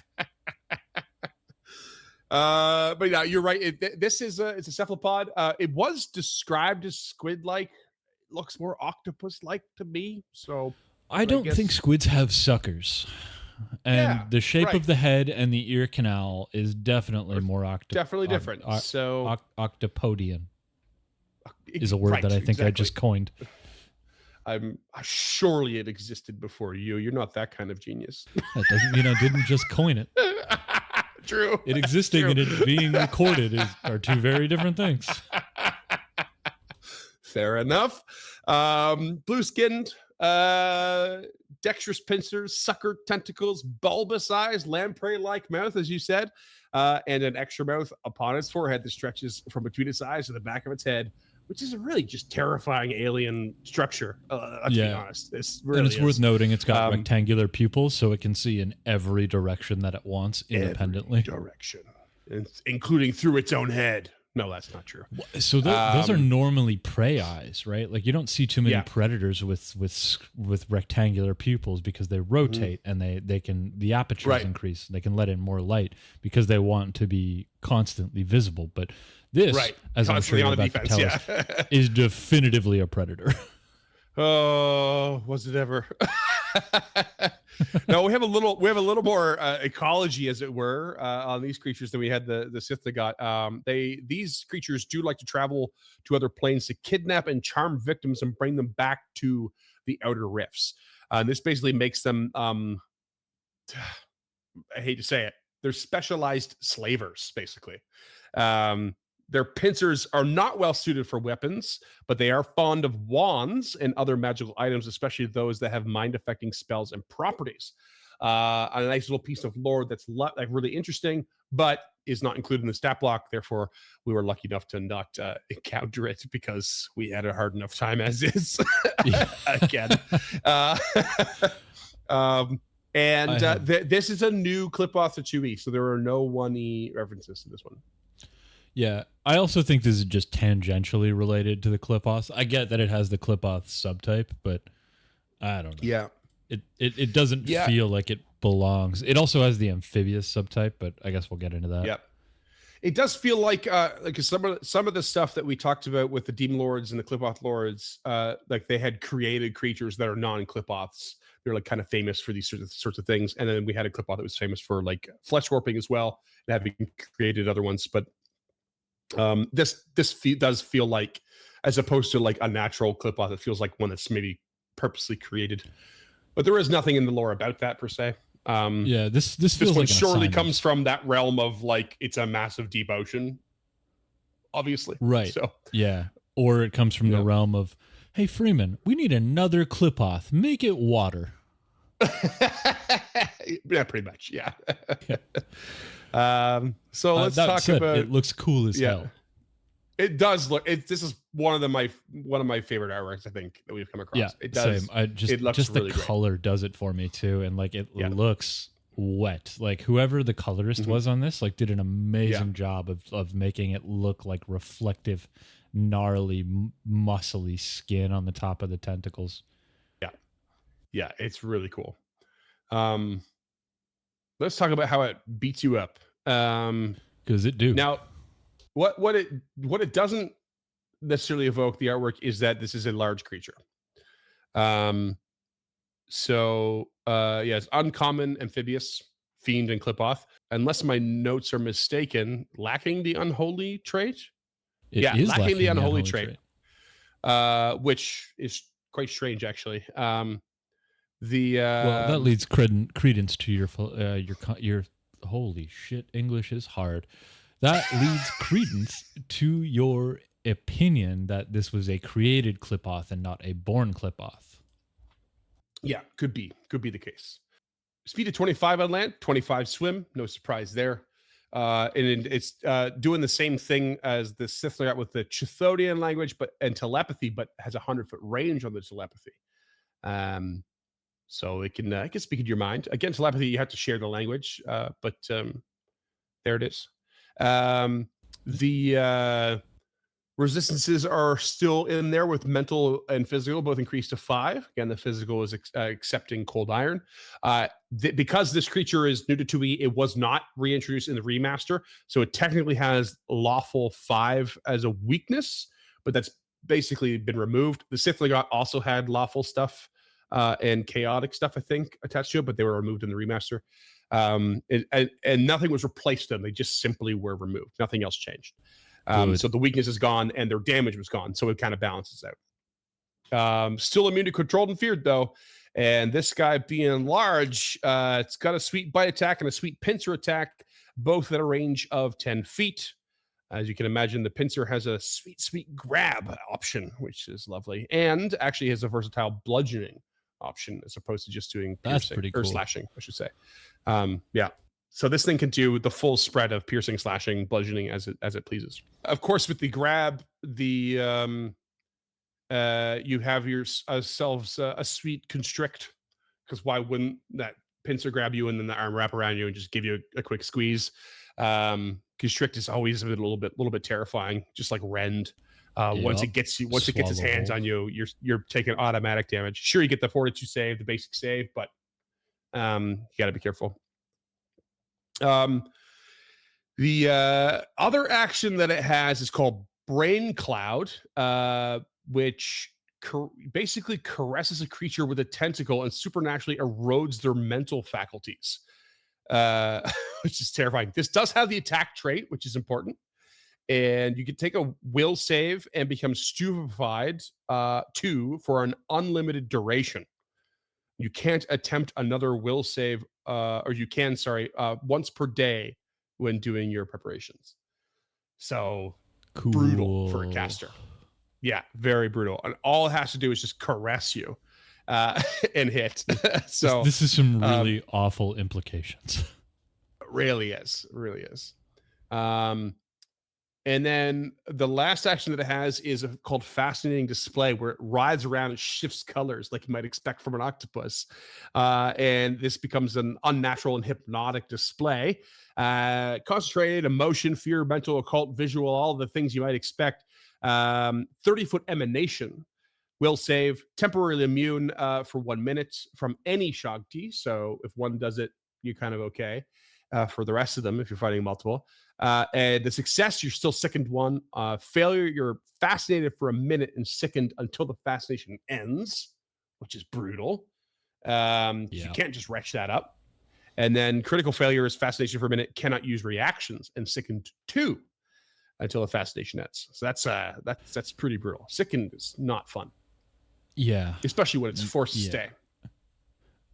But yeah, you're right. It's a cephalopod. It was described as squid-like. Looks more octopus-like to me. So I don't think squids have suckers. And the shape of the head and the ear canal is definitely more definitely different. So octopodian is a word that I think I just coined. Surely it existed before you. You're not that kind of genius. That doesn't mean I didn't just coin it. True. It existing and it being recorded are two very different things. Fair enough. Blue-skinned, dexterous pincers, sucker tentacles, bulbous eyes, lamprey-like mouth, as you said, and an extra mouth upon its forehead that stretches from between its eyes to the back of its head, which is a really just terrifying alien structure. To be honest, and it's worth noting it's got rectangular pupils, so it can see in every direction that it wants independently. Every direction, including through its own head. No, that's not true. So those are normally prey eyes, right? Like you don't see too many predators with rectangular pupils because they rotate and the apertures increase. They can let in more light because they want to be constantly visible. But this, as I'm sure you're about to tell us, is definitively a predator. Oh, was it ever? No, we have a little more ecology, as it were, on these creatures than we had the Cythnigot. These creatures do like to travel to other planes to kidnap and charm victims and bring them back to the outer rifts. This basically makes them, I hate to say it, they're specialized slavers, basically. Their pincers are not well suited for weapons, but they are fond of wands and other magical items, especially those that have mind-affecting spells and properties. A nice little piece of lore that's like really interesting, but is not included in the stat block. Therefore, we were lucky enough to not encounter it because we had a hard enough time as is. Again. This is a new Qlippoth to 2E, so there are no 1E references to this one. Yeah, I also think this is just tangentially related to the Qlippoths. I get that it has the Qlippoth subtype, but I don't know. Yeah. It doesn't feel like it belongs. It also has the amphibious subtype, but I guess we'll get into that. Yeah. It does feel like some of the stuff that we talked about with the Demon Lords and the Qlippoth Lords, like they had created creatures that are non-Qlippoths. They're like kind of famous for these sorts of things. And then we had a Qlippoth that was famous for like flesh warping as well, and having created other ones. But this does feel like, as opposed to like a natural Qlippoth, it feels like one that's maybe purposely created. But there is nothing in the lore about that per se. This feels one like surely comes from that realm of like it's a massive deep ocean, obviously. Right. So or it comes from the realm of, hey Freeman, we need another Qlippoth. Make it water. Yeah, pretty much. Yeah. So let's talk about. It looks cool as hell. It does look. This is one of my favorite artworks I think that we've come across. Yeah, it does. Same. It looks just really the color great. Does it for me too, and like it looks wet. Like whoever the colorist was on this, like did an amazing job of making it look like reflective, gnarly, muscly skin on the top of the tentacles. Yeah, it's really cool. Let's talk about how it beats you up. Because it do. Now, what it doesn't necessarily evoke the artwork is that this is a large creature. It's uncommon, amphibious, fiend, and Qlippoth. Unless my notes are mistaken, lacking the unholy trait. Lacking the unholy trait. Which is quite strange, actually. That leads credence to your holy shit, English is hard. That leads credence to your opinion that this was a created Qlippoth and not a born Qlippoth. Yeah, could be the case. Speed of 25 on land, 25 swim. No surprise there. And it's doing the same thing as the Cythnigot with the Chthonian language, and telepathy, but has a 100-foot range on the telepathy. So it can speak into your mind. Again, telepathy, you have to share the language, but there it is. The resistances are still in there with mental and physical, both increased to 5. Again, the physical is accepting cold iron. Because this creature is new to 2e, it was not reintroduced in the remaster, so it technically has lawful 5 as a weakness, but that's basically been removed. The Cythnigot also had lawful stuff and chaotic stuff, I think, attached to it, but they were removed in the remaster. And nothing was replaced them. They just simply were removed. Nothing else changed. So the weakness is gone and their damage was gone. So it kind of balances out. Still immune to controlled and feared, though. And this guy being large, it's got a sweet bite attack and a sweet pincer attack, both at a range of 10 feet. As you can imagine, the pincer has a sweet grab option, which is lovely. And actually has a versatile bludgeoning option as opposed to just doing piercing. That's pretty cool. Or slashing, I should say. Yeah. So this thing can do the full spread of piercing, slashing, bludgeoning as it pleases. Of course, with the grab, you have yourselves a sweet constrict, because why wouldn't that pincer grab you and then the arm wrap around you and just give you a quick squeeze? Constrict is always a little bit terrifying, just like rend. Once it gets its hands on you, you're taking automatic damage. Sure, you get the fortitude save, the basic save, but you got to be careful. The other action that it has is called Brain Cloud, which basically caresses a creature with a tentacle and supernaturally erodes their mental faculties, which is terrifying. This does have the attack trait, which is important. And you can take a will save and become stupefied 2 for an unlimited duration. You can't attempt another will save, or you can, once per day when doing your preparations. So cool. Brutal for a caster. Yeah, very brutal. And all it has to do is just caress you and hit. So this is some really awful implications. Really is. And then the last action that it has is called Fascinating Display, where it rides around and shifts colors like you might expect from an octopus. And this becomes an unnatural and hypnotic display. Concentrated, emotion, fear, mental, occult, visual, all the things you might expect. 30-foot emanation. Will save, temporarily immune for 1 minute from any Shoggti. So if one does it, you're kind of okay. For the rest of them, if you're fighting multiple. And the success, you're still sickened 1. Failure, you're fascinated for a minute and sickened until the fascination ends, which is brutal. You can't just retch that up. And then critical failure is fascination for a minute, cannot use reactions, and sickened 2 until the fascination ends. So that's pretty brutal. Sickened is not fun. Yeah. Especially when it's forced to stay.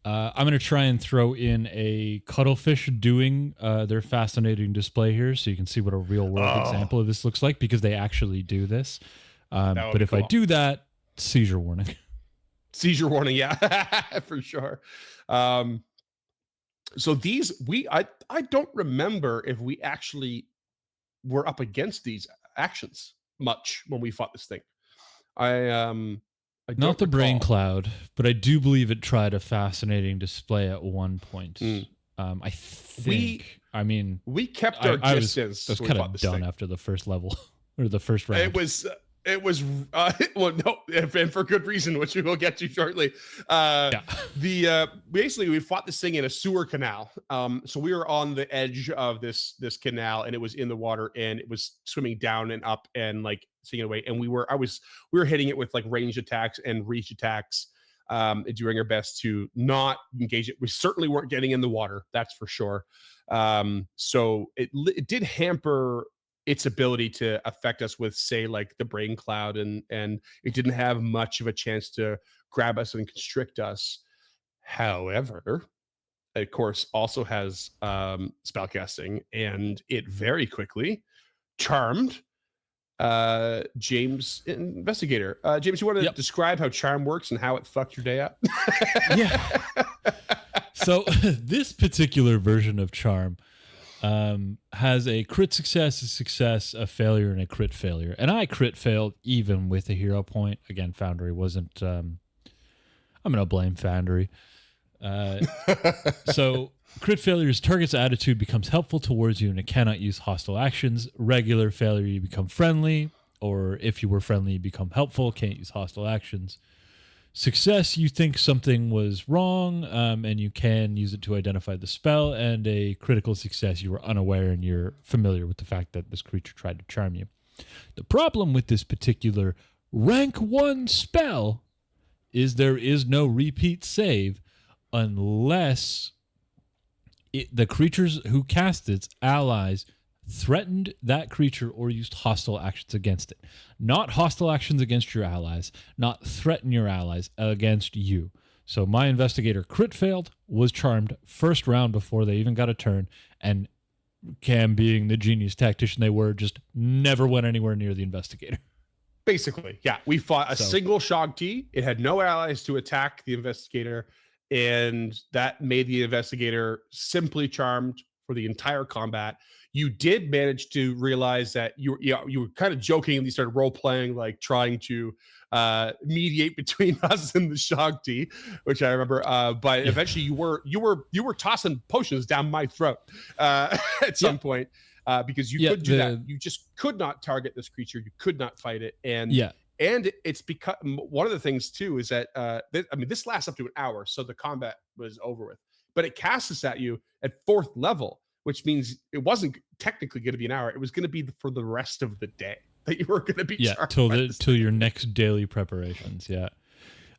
I'm going to try and throw in a cuttlefish doing their fascinating display here so you can see what a real world example of this looks like, because they actually do this. But if cool. I do that, seizure warning. Seizure warning, yeah, for sure. So these, I don't remember if we actually were up against these actions much when we fought this thing. Not the brain cloud, but I do believe it tried a fascinating display at one point. I think. We kept our distance. I was kind of done after the first level or the first round. It was well, no, and for good reason, which we will get to shortly. Basically we fought this thing in a sewer canal. So we were on the edge of this canal, and it was in the water, and it was swimming down and up and like seeing away. And we were hitting it with like ranged attacks and reach attacks, doing our best to not engage it. We certainly weren't getting in the water, that's for sure. So it did hamper its ability to affect us with, say, like the brain cloud, and it didn't have much of a chance to grab us and constrict us. However, it, of course, also has spellcasting, and it very quickly charmed James, investigator. James, you want to describe how charm works and how it fucked your day up? Yeah. So this particular version of charm has a crit success, a success, a failure, and a crit failure. And I crit failed even with a hero point. Again, Foundry wasn't... I'm going to blame Foundry. So crit failure's target's attitude becomes helpful towards you and it cannot use hostile actions. Regular failure, you become friendly, or if you were friendly, you become helpful, can't use hostile actions. Success, you think something was wrong, and you can use it to identify the spell, and a critical success, you were unaware and you're familiar with the fact that this creature tried to charm you. The problem with this particular rank 1 spell is there is no repeat save unless the creatures who cast its allies threatened that creature or used hostile actions against it. Not hostile actions against your allies, not threaten your allies against you. So my investigator crit failed, was charmed first round before they even got a turn, and Cam, being the genius tactician they were, just never went anywhere near the investigator. Basically, yeah. We fought a single Shoggti. It had no allies to attack the investigator, and that made the investigator simply charmed for the entire combat. You did manage to realize that you were kind of joking, and you started role playing, like trying to mediate between us and the Shoggti, which I remember. But eventually, you were tossing potions down my throat at some point because you couldn't do that. You just could not target this creature. You could not fight it, and it's because one of the things too is that this lasts up to an hour, so the combat was over with. But it casts this at you at 4th level, which means it wasn't technically going to be an hour. It was going to be for the rest of the day that you were going to be till your next daily preparations.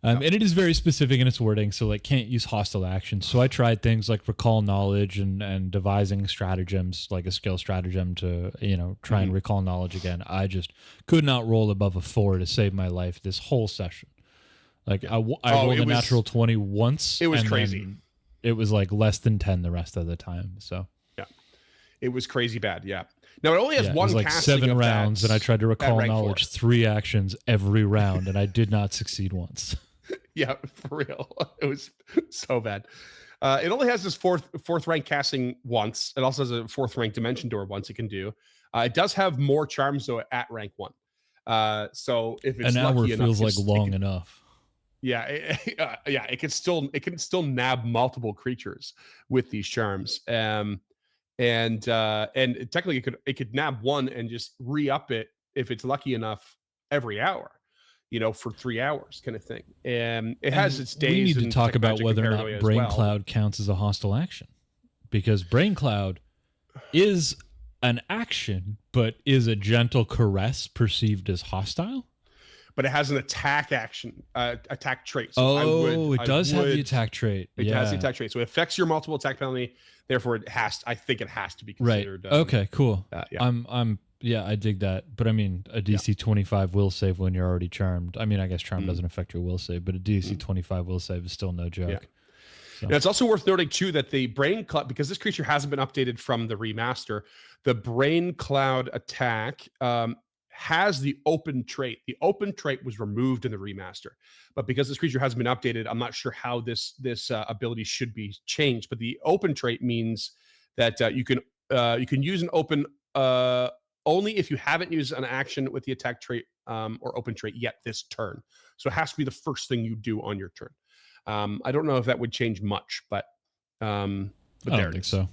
And it is very specific in its wording, so like can't use hostile actions. So I tried things like recall knowledge and devising stratagems, like a skill stratagem to try and recall knowledge again. I just could not roll above a 4 to save my life this whole session. Like I rolled a natural 20 once. It was crazy. It was like less than 10 the rest of the time. So it was crazy bad. Yeah. Now it only has one. It was like 7 rounds, and I tried to recall knowledge 3 actions every round, and I did not succeed once. Yeah, for real. It was so bad. It only has this fourth rank casting once. It also has a 4th rank dimension door once it can do. It does have more charms though at rank 1. So if it's an hour feels like long enough. Yeah, it can still nab multiple creatures with these charms. And technically it could nab one and just re-up it if it's lucky enough every hour, for 3 hours kind of thing. And it has its days. We need to talk about whether or not Brain Cloud counts as a hostile action, because Brain Cloud is an action, but is a gentle caress perceived as hostile? But it has an attack action, attack trait. So it does have the attack trait. It has the attack trait. So it affects your multiple attack penalty. Therefore, I think it has to be considered. Right. Okay, cool. I dig that. But I mean, a DC 25 will save when you're already charmed. I mean, I guess charm doesn't affect your will save, but a DC 25 will save is still no joke. Yeah. So. Now, it's also worth noting too that the Brain Cloud, because this creature hasn't been updated from the remaster, the Brain Cloud attack has the open trait. The open trait was removed in the remaster, but because this creature hasn't been updated, I'm not sure how this ability should be changed. But the open trait means that you can use an open only if you haven't used an action with the attack trait or open trait yet this turn. So it has to be the first thing you do on your turn. I don't know if that would change much, but there it is. So.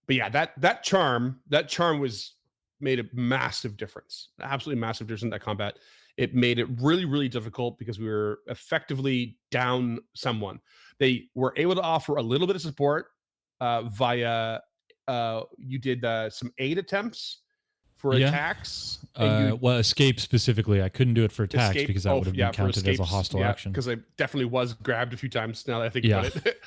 But yeah, that charm was made a massive difference, absolutely massive difference in that combat. It made it really, really difficult because we were effectively down someone. They were able to offer a little bit of support via you did some aid attempts for attacks. Escape specifically. I couldn't do it for attacks because that would have been counted as a hostile action. Because I definitely was grabbed a few times now that I think about it.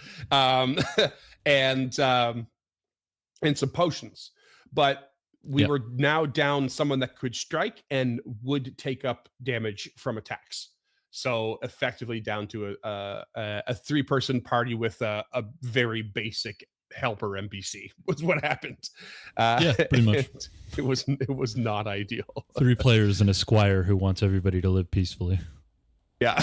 And some potions, but we were now down someone that could strike and would take up damage from attacks. So effectively down to a 3-person party with a very basic helper NPC was what happened. Yeah, pretty much. It was not ideal. 3 players and a squire who wants everybody to live peacefully. Yeah.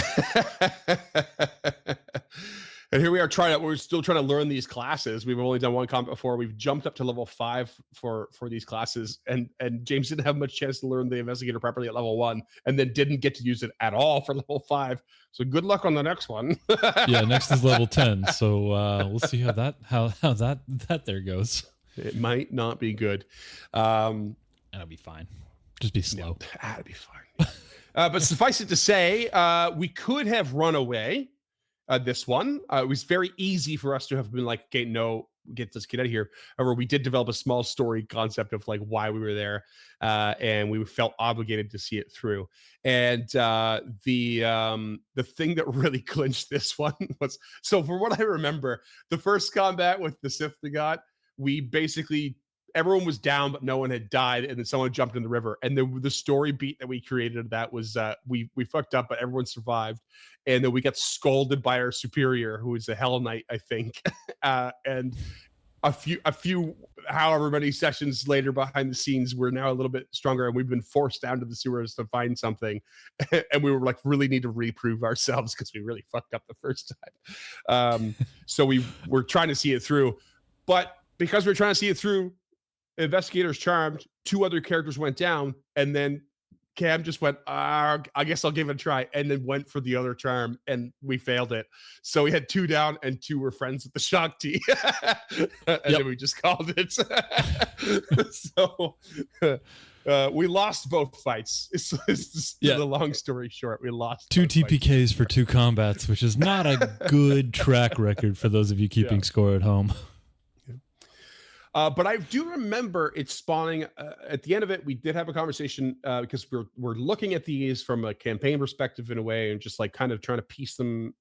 And here we are we're still trying to learn these classes. We've only done one combat before. We've jumped up to level 5 for these classes. And James didn't have much chance to learn the investigator properly at level 1, and then didn't get to use it at all for level 5. So good luck on the next one. Yeah, next is level 10. So we'll see how that there goes. It might not be good. That'll be fine. Just be slow. Yeah, that'll be fine. But suffice it to say, we could have run away. This one, it was very easy for us to have been like, okay, no, get this kid out of here. However, we did develop a small story concept of like why we were there, and we felt obligated to see it through. And the thing that really clinched this one was, so from what I remember, the first combat with the Cythnigot, we basically, everyone was down, but no one had died, and then someone jumped in the river. And the story beat that we created that was we fucked up, but everyone survived. And then we got scolded by our superior, who was a Hell Knight, I think. And a few, however many sessions later behind the scenes, we're now a little bit stronger, and we've been forced down to the sewers to find something. And we were like, really need to reprove ourselves because we really fucked up the first time. So we're trying to see it through. But because we're trying to see it through, Investigator's charmed, 2 other characters went down, and then Cam just went, I guess I'll give it a try, and then went for the other charm, and we failed it. So we had 2 down, and 2 were friends with the Shoggti. And then we just called it. So we lost both fights. It's the long story short. We lost 2 TPKs for 2 combats, which is not a good track record for those of you keeping score at home. But I do remember it spawning at the end of it. We did have a conversation because we're looking at these from a campaign perspective in a way, and just like kind of trying to piece them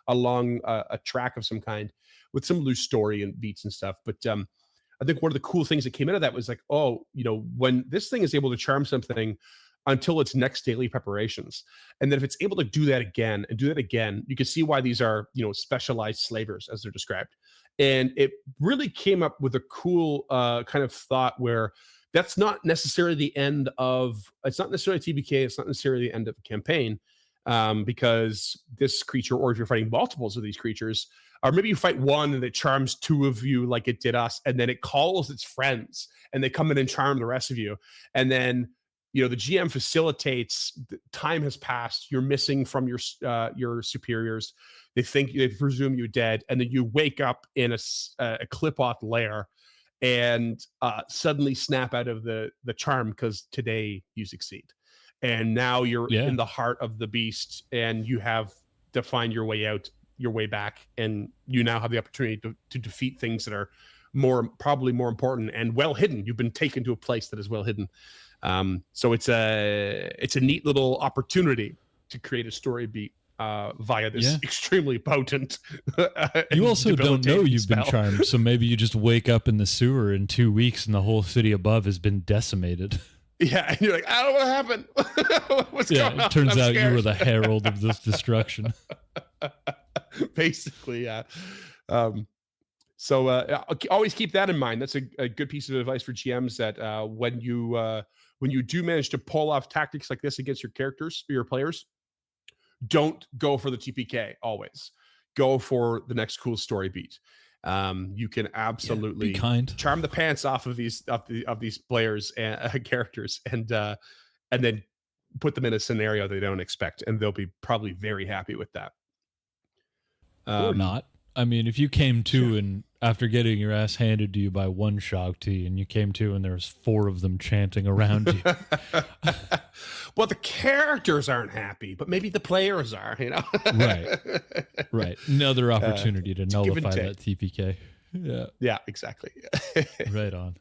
along a track of some kind with some loose story and beats and stuff. But I think one of the cool things that came out of that was like, oh, when this thing is able to charm something until its next daily preparations, and then if it's able to do that again and do that again, you can see why these are specialized slavers as they're described. And it really came up with a cool kind of thought where that's not necessarily the end of, it's not necessarily TBK, it's not necessarily the end of a campaign, because this creature, or if you're fighting multiples of these creatures, or maybe you fight one and it charms 2 of you like it did us, and then it calls its friends and they come in and charm the rest of you. And then the GM facilitates, time has passed, you're missing from your superiors. They presume you're dead, and then you wake up in a Qlippoth lair, and suddenly snap out of the charm because today you succeed, and now you're in the heart of the beast, and you have to find your way out, your way back, and you now have the opportunity to defeat things that are probably more important and well hidden. You've been taken to a place that is well hidden. So it's a neat little opportunity to create a story beat via this extremely potent. You also don't know you've been charmed, so maybe you just wake up in the sewer in 2 weeks and the whole city above has been decimated. Yeah, and you're like, I don't know what happened. What's going on? It turns out you were the herald of this destruction. Basically, yeah. So always keep that in mind. That's a good piece of advice for GMs, that when you do manage to pull off tactics like this against your players, don't go for the TPK. Always go for the next cool story beat. You can absolutely charm the pants off of these players and characters, and then put them in a scenario they don't expect, and they'll be probably very happy with that. Or not. I mean, if you came to and after getting your ass handed to you by one Shoggti, and you came to and there's 4 of them chanting around you. Well, the characters aren't happy, but maybe the players are, Right. Another opportunity to nullify that TPK. Yeah, exactly. Right on.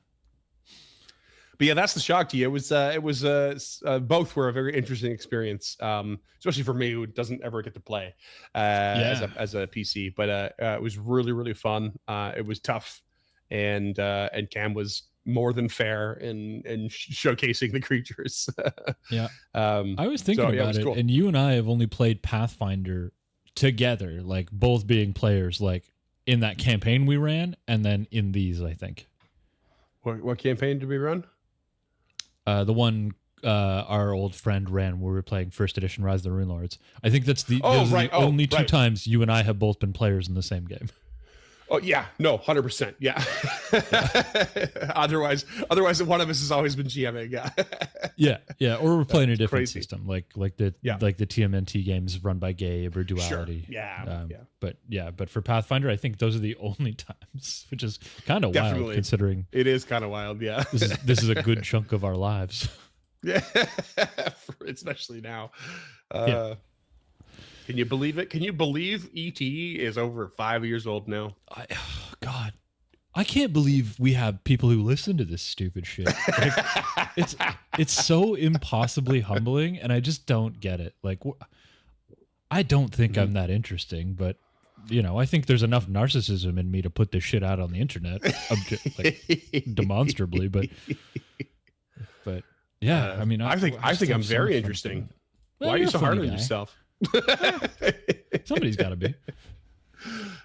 But yeah, that's the Shoggti. It was both were a very interesting experience, especially for me, who doesn't ever get to play as a PC. But it was really, really fun. It was tough, and Cam was more than fair in showcasing the creatures. I was thinking about it, cool. And you and I have only played Pathfinder together, like both being players, like in that campaign we ran, and then in these, I think. What campaign did we run? The one our old friend ran where we were playing first edition Rise of the Rune Lords. I think that's the only two times you and I have both been players in the same game. Oh yeah, no, 100%. Yeah. otherwise, one of us has always been GMing. Yeah. Or we're playing a different system, like the TMNT games run by Gabe or Duality. Sure. But for Pathfinder, I think those are the only times, which is kind of wild considering it is kind of wild. Yeah, this is a good chunk of our lives. Yeah, especially now. Can you believe it? Can you believe ET is over 5 years old now? God, I can't believe we have people who listen to this stupid shit. Like, it's so impossibly humbling, and I just don't get it. Like, I don't think I'm that interesting, but I think there's enough narcissism in me to put this shit out on the internet, demonstrably. But yeah, I mean, I think I'm very interesting. Well, why are you so hard on yourself? Somebody's got to be.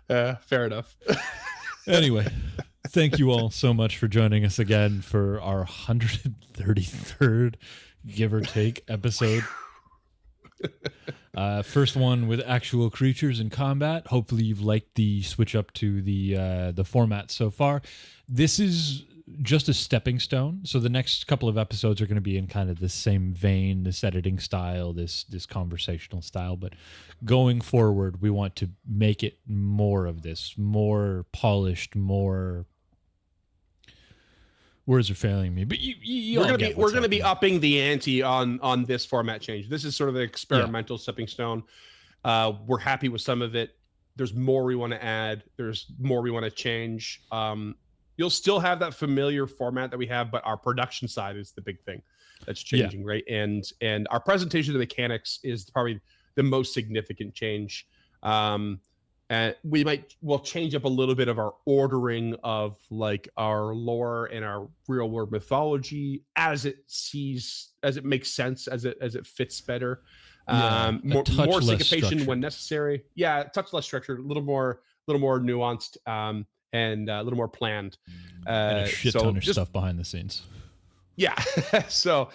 Fair enough. Anyway, thank you all so much for joining us again for our 133rd, give or take, episode. First one with actual creatures in combat. Hopefully you've liked the switch up to the format so far. This is just a stepping stone. So the next couple of episodes are going to be in kind of the same vein, this editing style, this conversational style. But going forward, we want to make it more of this, more polished, more... Words are failing me, but we're gonna be upping the ante on this format change. This is sort of an experimental stepping stone. We're happy with some of it. There's more we want to add. There's more we want to change. You'll still have that familiar format that we have, but our production side is the big thing that's changing, right? And our presentation of the mechanics is probably the most significant change. And we'll change up a little bit of our ordering of like our lore and our real world mythology as it makes sense, as it fits better. More syncopation when necessary. Yeah, a touch less structured, a little more nuanced, and a little more planned. And a shit ton of stuff behind the scenes. Yeah. So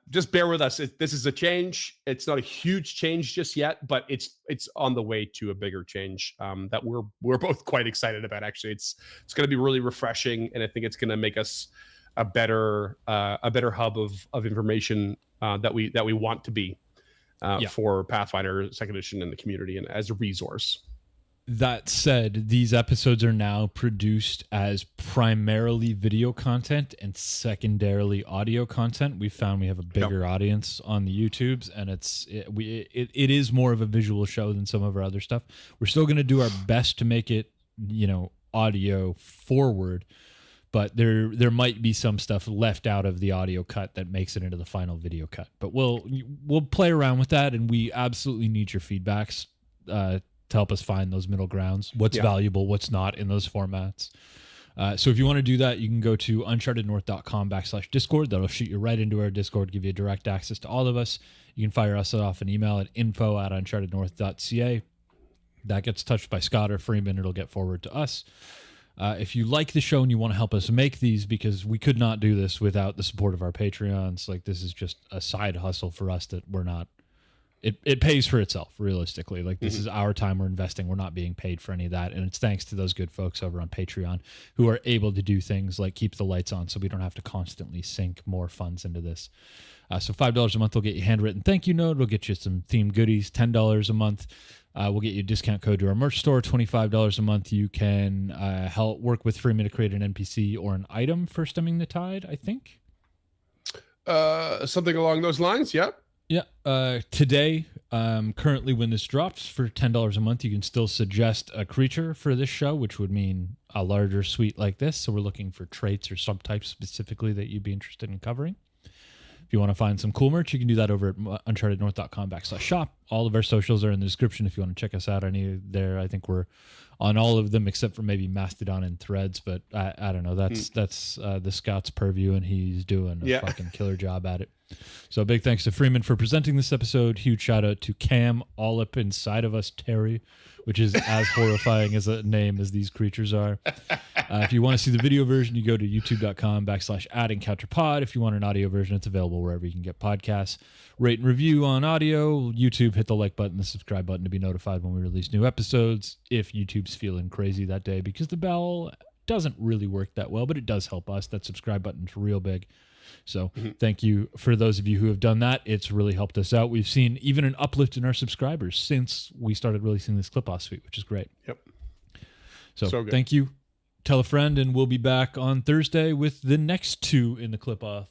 just bear with us. This is a change. It's not a huge change just yet, but it's on the way to a bigger change that we're both quite excited about. Actually, it's going to be really refreshing, and I think it's going to make us a better hub of information that we want to be for Pathfinder Second Edition and the community, and as a resource. That said, these episodes are now produced as primarily video content and secondarily audio content. We found we have a bigger audience on the YouTubes, and it is more of a visual show than some of our other stuff. We're still going to do our best to make it, audio forward, but there might be some stuff left out of the audio cut that makes it into the final video cut. But we'll play around with that, and we absolutely need your feedbacks to help us find those middle grounds, what's valuable, what's not in those formats. So if you want to do that, you can go to unchartednorth.com/Discord. That'll shoot you right into our Discord, give you direct access to all of us. You can fire us off an email at info@unchartednorth.ca. That gets touched by Scott or Freeman. It'll get forwarded to us. If you like the show and you want to help us make these, because we could not do this without the support of our Patreons, like this is just a side hustle for us that we're not... It pays for itself, realistically. Like, this is our time we're investing. We're not being paid for any of that. And it's thanks to those good folks over on Patreon who are able to do things like keep the lights on so we don't have to constantly sink more funds into this. So $5 a month will get you a handwritten thank you note. We'll get you some themed goodies. $10 a month. We'll get you a discount code to our merch store. $25 a month. You can help work with Freeman to create an NPC or an item for Stemming the Tide, I think. Something along those lines, yep. Yeah. Today, currently when this drops for $10 a month, you can still suggest a creature for this show, which would mean a larger suite like this. So we're looking for traits or subtypes specifically that you'd be interested in covering. If If you want to find some cool merch, you can do that over at unchartednorth.com/shop. All of our socials are in the description if you want to check us out any there. I think we're on all of them except for maybe Mastodon and Threads, but I don't know. That's the Scout's purview, and he's doing a fucking killer job at it. So big thanks to Freeman for presenting this episode. Huge shout out to Cam, all up inside of us, Terry, which is as horrifying as a name as these creatures are. If you want to see the video version, you go to youtube.com/@encounterpod. If you want an audio version, it's available wherever you can get podcasts. Rate and review on audio. YouTube, hit the like button, the subscribe button to be notified when we release new episodes. If YouTube's feeling crazy that day, because the bell doesn't really work that well, but it does help us. That subscribe button's real big. So thank you for those of you who have done that. It's really helped us out. We've seen even an uplift in our subscribers since we started releasing this Qlippoths suite, which is great. Yep. So thank you. Tell a friend, and we'll be back on Thursday with the next 2 in the Qlippoth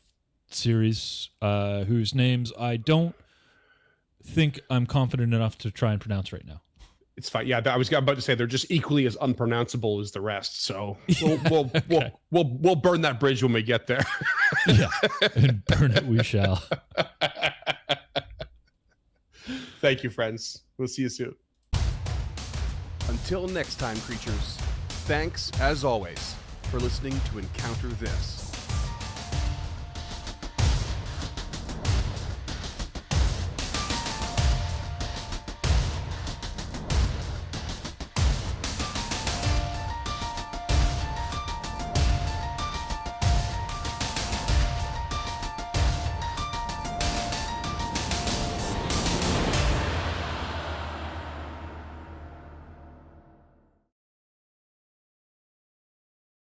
series, whose names I don't think I'm confident enough to try and pronounce right now. It's fine. Yeah, I was about to say they're just equally as unpronounceable as the rest. So we'll burn that bridge when we get there. Yeah, and burn it we shall. Thank you, friends. We'll see you soon. Until next time, creatures, thanks, as always, for listening to Encounter This.